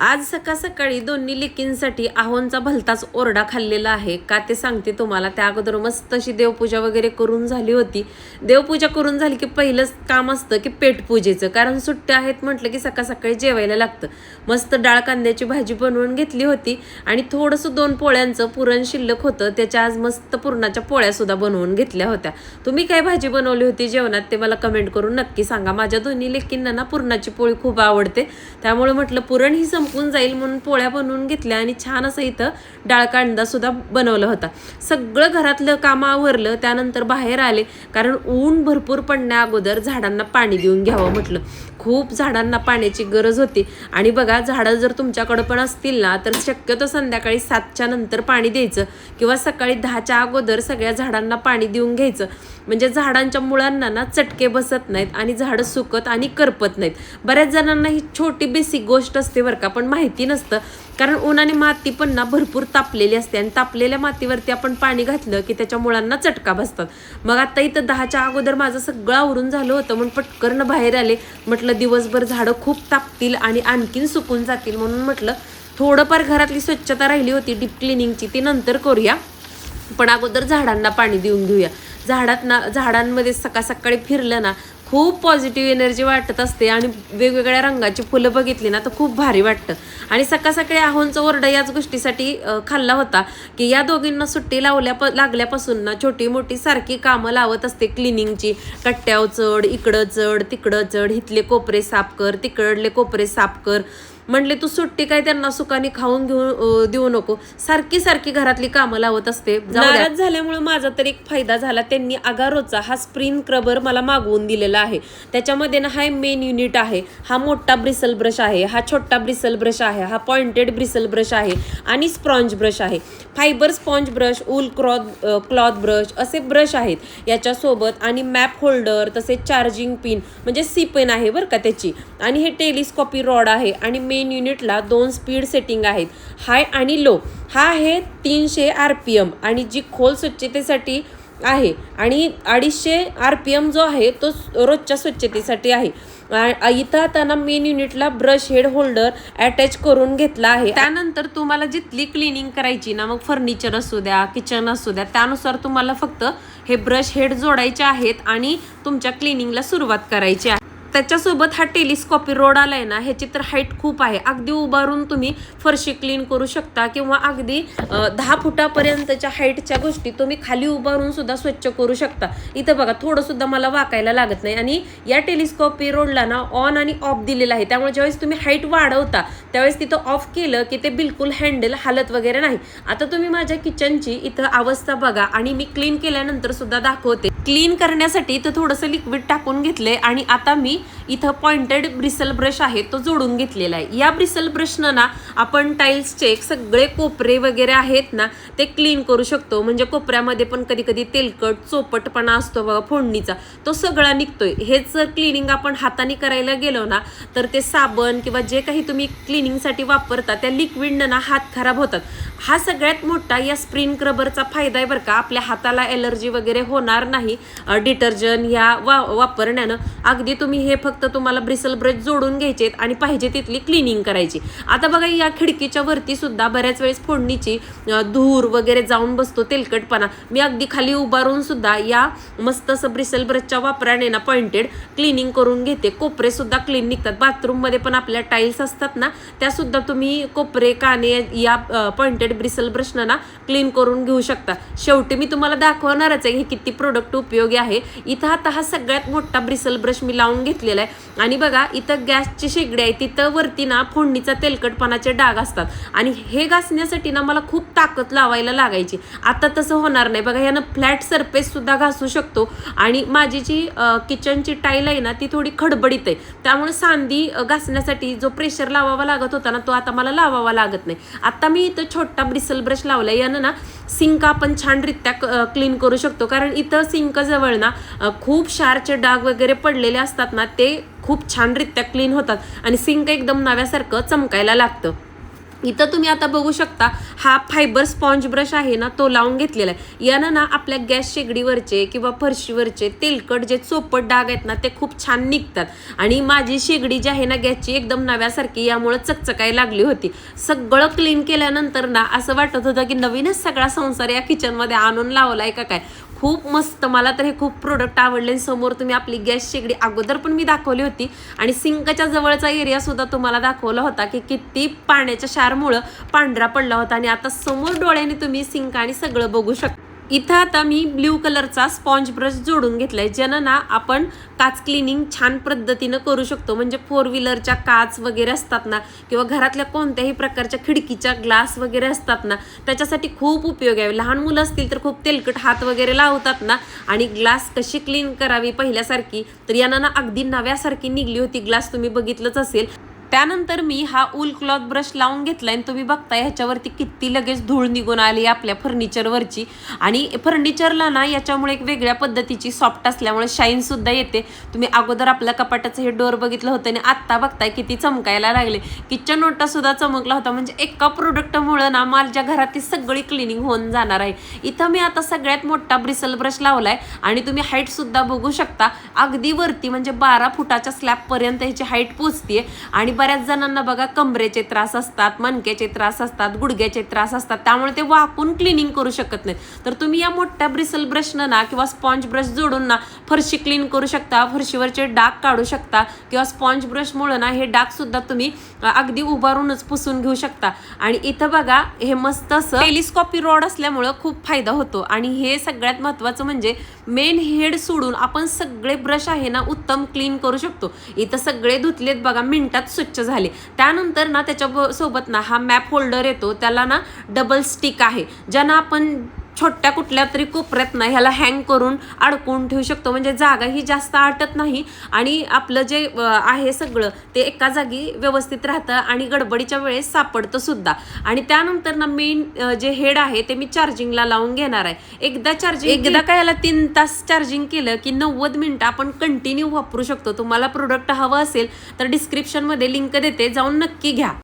आज सकाळ सकाळी दोन्ही लेकींसाठी आहोंचा भलताच ओरडा खाल्लेला आहे का ते सांगते तुम्हाला. त्या अगोदर मस्त अशी देवपूजा वगैरे करून झाली होती. देवपूजा करून झाली की पहिलंच काम असतं की पेटपूजेचं, कारण सुट्ट्या आहेत म्हटलं की सकाळ सकाळी जेवायला लागतं. मस्त डाळ कांद्याची भाजी बनवून घेतली होती आणि थोडंसं 2 पोळ्यांचं पुरण शिल्लक होतं, त्याच्या आज मस्त पुरणाच्या पोळ्या सुद्धा बनवून घेतल्या होत्या. तुम्ही काय भाजी बनवली होती जेवणात ते मला कमेंट करून नक्की सांगा. माझ्या दोन्ही लेकींना ना पुरणाची पोळी खूप आवडते, त्यामुळे म्हटलं पुरण ही संपून जाईल म्हणून पोळ्या बनवून घेतल्या आणि छान असं इथं डाळ कांदा सुद्धा बनवला होता. सगळं घरातलं काम आवरलं, त्यानंतर बाहेर आले कारण ऊन भरपूर पडण्या अगोदर झाडांना पाणी देऊन घ्यावं म्हटलं. खूप झाडांना पाण्याची गरज होती आणि बघा झाडं जर तुमच्याकडे पण असतील ना तर शक्यतो संध्याकाळी 7च्या नंतर पाणी द्यायचं किंवा सकाळी 10च्या अगोदर सगळ्या झाडांना पाणी देऊन घ्यायचं, म्हणजे झाडांच्या मुळांना ना चटके बसत नाहीत आणि झाडं सुकत आणि करपत नाहीत. बऱ्याच जणांना ही छोटी बेसिक गोष्ट असते बरं का, पण माहिती नसतं, कारण उन्हाने माती पण ना भरपूर तापलेली असते आणि तापलेल्या मातीवरती आपण पाणी घातलं की त्याच्या मुळांना चटका बसतात. मग आता इथं 10च्या अगोदर माझं सगळं आवरून झालं होतं म्हणून पटकन बाहेर आले. म्हटलं दिवसभर झाडं खूप तापतील आणि आणखीन सुकून जातील म्हणून म्हटलं थोडंफार घरातली स्वच्छता राहिली होती डीप क्लिनिंगची ती नंतर करूया, पण अगोदर झाडांना पाणी देऊन घेऊया. झाडांमध्ये सकाळ सकाळी फिरलं ना खूप पॉझिटिव्ह एनर्जी वाटत असते आणि वेगवेगळ्या रंगाची फुलं बघितली ना तर खूप भारी वाटतं. आणि सकाळ सकाळी आहोंचा ओरडा याच गोष्टीसाठी खाल्ला होता की या दोघींना सुट्टी लागल्यापासून ना छोटी मोठी सारखी कामं लावत असते क्लिनिंगची. कट्ट्यावर चढ, इकडं चढ, तिकडं चढ, इथले कोपरे साफ कर, तिकडले कोपरे साफ कर. म्हणले तू सुट्टी काय त्यांना सुखाने खाऊन देऊ नको, सारखी घरातली कामं लावत असते. नाराज झाल्यामुळे माझा तर एक फायदा झाला, त्यांनी अगारोचा हा स्प्रिंग क्रबर मला मागवून दिलेला आहे. त्याच्यामध्ये ना हा मेन युनिट आहे, हा मोठा ब्रिसल ब्रश आहे, हा छोटा ब्रिसल ब्रश आहे, हा पॉइंटेड ब्रिसल ब्रश आहे आणि स्पॉन्ज ब्रश आहे. Fibre sponge brush, wool cloth brush असे ब्रश आहेत याच्यासोबत. आणि मॅप होल्डर, तसेच चार्जिंग पिन म्हणजे सी पेन आहे बरं का त्याची. आणि हे टेलिस्कोपी रॉड आहे आणि मेन युनिटला 2 स्पीड सेटिंग आहेत, हाय आणि लो. हा आहे 300 RPM आणि जी खोल स्वच्छतेसाठी आहे आणि 250 RPM जो आहे तो रोजच्या स्वच्छतेसाठी आहे. इथं आता ना मेन युनिटला ब्रश हेड होल्डर अटॅच करून घेतला आहे. त्यानंतर तुम्हाला जिथली क्लिनिंग करायची ना, मग फर्निचर असू द्या, किचन असू द्या, त्यानुसार तुम्हाला फक्त हे ब्रश हेड जोडायचे आहेत आणि तुमच्या क्लिनिंगला सुरुवात करायची आहे. त्याच्यासोबत हा टेलिस्कोपी रोड आलाय ना, ह्याची तर हाईट खूप आहे. अगदी उभारून तुम्ही फरशी क्लीन करू शकता किंवा अगदी 10 फुटापर्यंतच्या हाईटच्या गोष्टी तुम्ही खाली उभारून सुद्धा स्वच्छ करू शकता. इथं बघा थोडं सुद्धा मला वाकायला लागत नाही. आणि या टेलिस्कोपी रोडला ना ऑन आणि ऑफ दिलेला आहे, त्यामुळे ज्यावेळेस तुम्ही हाईट वाढवता त्यावेळेस तिथं ऑफ केलं की ते बिलकुल हँडल हालत वगैरे नाही. आता तुम्ही माझ्या किचनची इथं अवस्था बघा आणि मी क्लीन केल्यानंतर सुद्धा दाखवते. क्लीन करण्यासाठी इथं थोडंसं लिक्विड टाकून घेतलंय आणि आता मी इथं पॉइंटेड ब्रिसल ब्रश आहे तो जोडून घेतलेला आहे. या ब्रिसल ब्रशनं ना आपण टाईल्सचे सगळे कोपरे वगैरे आहेत ना ते क्लीन करू शकतो. म्हणजे कोपऱ्यामध्ये पण कधी कधी तेलकट चोपटपणा असतो बघा फोडणीचा, तो सगळा निघतोय. हेच जर क्लिनिंग आपण हाताने करायला गेलो ना तर ते साबण किंवा जे काही तुम्ही क्लिनिंगसाठी वापरता त्या लिक्विडनं ना हात खराब होतात. हा सगळ्यात मोठा या स्प्रिंग रबरचा फायदा आहे बरं का. आपल्या हाताला एलर्जी वगैरे होणार नाही डिटर्जंट ह्या वापरण्यानं. अगदी तुम्ही हे फक्त तुम्हाला ब्रिसल ब्रश जोडून घ्यायचे आणि पाहिजे तिथली क्लिनिंग करायची. आता बघा या खिडकीच्या वरती सुद्धा बऱ्याच वेळेस फोडणीची धूर वगैरे जाऊन बसतो, तेलकटपणा. मी अगदी खाली उभारून सुद्धा या मस्त असं ब्रिसल ब्रशच्या वापराने ना पॉइंटेड क्लिनिंग करून घेते. कोपरे सुद्धा क्लीन निघतात. बाथरूममध्ये पण आपल्या टाईल्स असतात ना त्या सुद्धा तुम्ही कोपरे काने या पॉइंटेड ब्रिसल ब्रशनं ना क्लीन करून घेऊ शकता. शेवटी मी तुम्हाला दाखवणारच आहे हे किती प्रोडक्ट उपयोगी आहे. इथं आता हा सगळ्यात मोठा ब्रिसल ब्रश मी लावून घेतलेला आहे आणि बघा इथं गॅसची शेगडी आहे, तिथं वरती ना फोडणीचा तेलकटपणाचे डाग असतात आणि हे घासण्यासाठी ना मला खूप ताकद लावायला लागायची. आता तसं होणार नाही बघा. यानं फ्लॅट सरफेस सुद्धा घासू शकतो आणि माझी जी किचनची टाईल आहे ना ती थोडी खडबडीत आहे, त्यामुळे सांदी घासण्यासाठी जो प्रेशर लावावा लागत होता ना तो आता मला लावावा लागत नाही. आता मी इथं छोटा ब्रिसल ब्रश लावलाय. यानं ना सिंक आपण छानरित्या क्लीन करू शकतो, कारण इथं सिंक जवळ ना खूप क्षारचे डाग वगैरे पडलेले असतात ना ते खूप छानरित्या क्लीन होतात आणि सिंक एकदम नव्यासारखं चमकायला लागतं. इथं तुम्ही आता बघू शकता हा फायबर स्पॉन्ज ब्रश आहे ना, तो लावून घेतलेला आहे. यानं ना आपल्या गॅस शेगडीवरचे किंवा फरशीवरचे तेलकट जे चोपट डाग आहेत ना, ते खूप छान निघतात. आणि माझी शेगडी जी आहे ना गॅसची, एकदम नव्यासारखी, यामुळे चकचकाय लागली होती. सगळं क्लीन केल्यानंतर ना असं वाटत होतं की नवीनच सगळा संसार या किचनमध्ये आणून लावलाय का काय. खूप मस्त, मला तर हे खूप प्रोडक्ट आवडले. समोर तुम्ही आपली गॅस शेगडी अगोदर पण मी दाखवली होती आणि सिंकच्या जवळचा एरिया सुद्धा तुम्हाला दाखवला होता की किती पाण्याच्या क्षारमुळं पांढरा पडला होता. आणि आता समोर डोळ्याने तुम्ही सिंक आणि सगळं बघू शकता. इथं आता मी ब्ल्यू कलरचा स्पॉन्ज ब्रश जोडून घेतलाय, ज्यानं ना आपण काच क्लिनिंग छान पद्धतीनं करू शकतो. म्हणजे 4 व्हीलरच्या काच वगैरे असतात ना, किंवा घरातल्या कोणत्याही प्रकारच्या खिडकीच्या ग्लास वगैरे असतात ना, त्याच्यासाठी खूप उपयोग आहे. लहान मुलं असतील तर खूप तेलकट हात वगैरे लावतात ना, आणि ग्लास कशी क्लीन करावी पहिल्यासारखी, तर यानं ना अगदी नव्यासारखी निघली होती ग्लास, तुम्ही बघितलंच असेल. त्यानंतर मी हा ऊल क्लॉथ ब्रश लावून घेतलाय आणि तुम्ही बघताय ह्याच्यावरती किती लगेच धूळ निघून आली आपल्या फर्निचरवरची. आणि फर्निचरला ना याच्यामुळे एक वेगळ्या पद्धतीची सॉफ्ट असल्यामुळे शाईन सुद्धा येते. तुम्ही अगोदर आपल्या कपाटाचं हे डोअर बघितलं होतं आणि आत्ता बघताय किती चमकायला लागले. किचन ओटा सुद्धा चमकला होता. म्हणजे एका प्रोडक्टमुळे ना माझ्या घरातली सगळी क्लिनिंग होऊन जाणार आहे. इथं मी आता सगळ्यात मोठा ब्रिसल ब्रश लावलाय आणि तुम्ही हाईट सुद्धा बघू शकता. अगदी वरती म्हणजे 12 फुटाच्या स्लॅबपर्यंत ह्याची हाईट पोचते. आणि बऱ्याच जणांना बघा कमरेचे त्रास असतात, मणक्याचे त्रास असतात, गुडघ्याचे त्रास असतात, त्यामुळे ते वाकून क्लिनिंग करू शकत नाही. तर तुम्ही या मोठ्या ब्रिसल ब्रशनं ना किंवा स्पॉन्ज ब्रश जोडून ना फरशी क्लीन करू शकता, फरशीवरचे डाग काढू शकता. किंवा स्पॉन्ज ब्रशमुळे ना हे डाग सुद्धा तुम्ही अगदी उभारूनच पुसून घेऊ शकता. आणि इथं बघा हे मस्त असं टेलिस्कोपी रॉड असल्यामुळं खूप फायदा होतो. आणि हे सगळ्यात महत्त्वाचं म्हणजे मेन हेड सोडून आपण सगळे ब्रश आहे ना उत्तम क्लीन करू शकतो. इथं सगळे धुतलेत बघा, मिनिटात स्वच्छ झाले. त्यानंतर ना त्याच्या सोबत ना हा मॅप होल्डर येतो, त्याला ना डबल स्टिक आहे, ज्यानं आपण छोट्या कुठल्या तरी कोपऱ्यात ना ह्याला हँग करून अडकवून ठेवू शकतो. म्हणजे जागाही जास्त आटत नाही आणि आपलं जे आहे सगळं ते एका जागी व्यवस्थित राहतं आणि गडबडीच्या वेळेस सापडतं सुद्धा. आणि त्यानंतर ना मेन जे हेड आहे ते मी चार्जिंगला लावून घेणार आहे. एकदा काय याला 3 तास चार्जिंग केलं की 90 मिनिटं आपण कंटिन्यू वापरू शकतो. तुम्हाला प्रोडक्ट हवं असेल तर डिस्क्रिप्शनमध्ये लिंक देते, जाऊन नक्की घ्या.